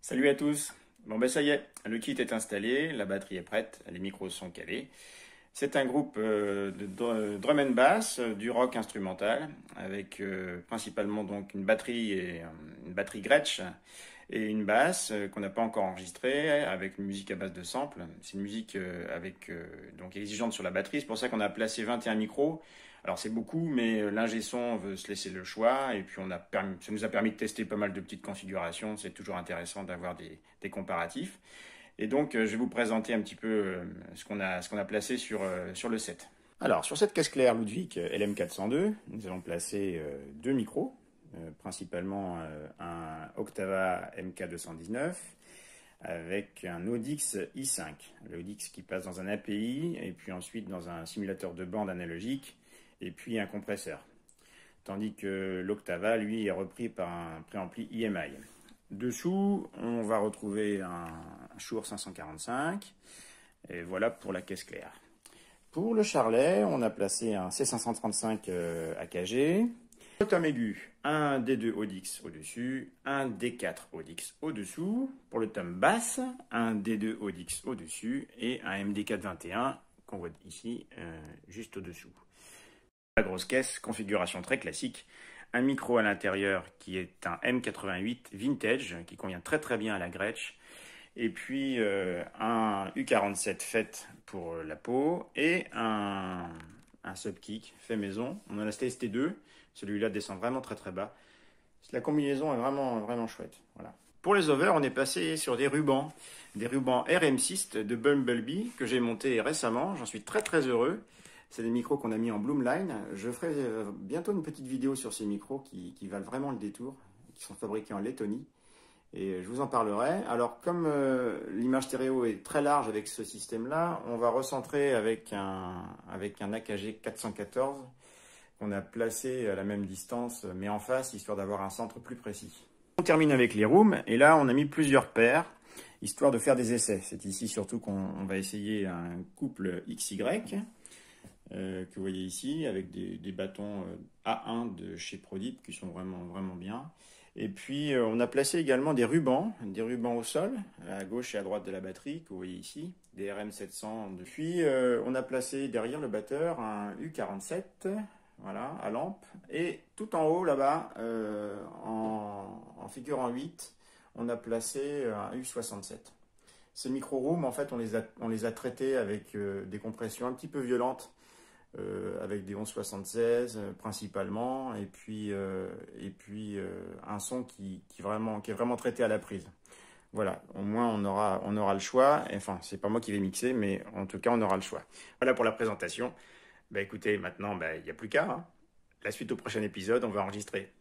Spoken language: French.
Salut à tous. Bon ben ça y est, le kit est installé, la batterie est prête, les micros sont calés. C'est un groupe de drum and bass, du rock instrumental, avec principalement donc une batterie et une batterie Gretsch et une basse qu'on n'a pas encore enregistrée, avec une musique à base de samples. C'est une musique donc exigeante sur la batterie, c'est pour ça qu'on a placé 21 micros. Alors c'est beaucoup, mais l'ingé son veut se laisser le choix, et puis ça nous a permis de tester pas mal de petites configurations. C'est toujours intéressant d'avoir des comparatifs. Et donc, je vais vous présenter un petit peu ce qu'on a placé sur le set. Alors, sur cette caisse claire Ludwig LM402, nous allons placer deux micros, principalement un Octava MK219 avec un Audix i5. Le Audix qui passe dans un API et puis ensuite dans un simulateur de bande analogique et puis un compresseur. Tandis que l'Octava, lui, est repris par un préampli IMI. Dessous, on va retrouver un Shure 545, et voilà pour la caisse claire. Pour le charlet, on a placé un C535 AKG, le tom aigu, un D2 Audix au-dessus, un D4 Audix au-dessous. Pour le tom basse, un D2 Audix au-dessus et un MD421 qu'on voit ici juste au-dessous. La grosse caisse, configuration très classique. Un micro à l'intérieur qui est un M88 Vintage qui convient très très bien à la Gretsch, et puis un U47 fait pour la peau et un subkick fait maison. On en a testé deux, celui-là descend vraiment très très bas. La combinaison est vraiment vraiment chouette. Voilà. Pour les overs, on est passé sur des rubans RM6 de Bumblebee que j'ai monté récemment. J'en suis très très heureux. C'est des micros qu'on a mis en Bloomline. Je ferai bientôt une petite vidéo sur ces micros qui valent vraiment le détour, qui sont fabriqués en Lettonie. Et je vous en parlerai. Alors, comme l'image stéréo est très large avec ce système-là, on va recentrer avec un AKG 414 qu'on a placé à la même distance, mais en face, histoire d'avoir un centre plus précis. On termine avec les rooms, et là, on a mis plusieurs paires, histoire de faire des essais. C'est ici surtout qu'on va essayer un couple XY. Que vous voyez ici, avec des bâtons A1 de chez Prodip qui sont vraiment, vraiment bien. Et puis, on a placé également des rubans au sol, à gauche et à droite de la batterie, que vous voyez ici, des RM700. Puis, on a placé derrière le batteur un U47, voilà, à lampe. Et tout en haut, là-bas, en figure en 8, on a placé un U67. Ces micro-rooms, en fait, on les a traités avec des compressions un petit peu violentes, avec des 1176 principalement, et puis un son qui est vraiment traité à la prise. Voilà, au moins on aura le choix. Enfin, c'est pas moi qui vais mixer, mais en tout cas on aura le choix. Voilà pour la présentation. Bah écoutez, maintenant il n'y a plus qu'à. La suite au prochain épisode, on va enregistrer.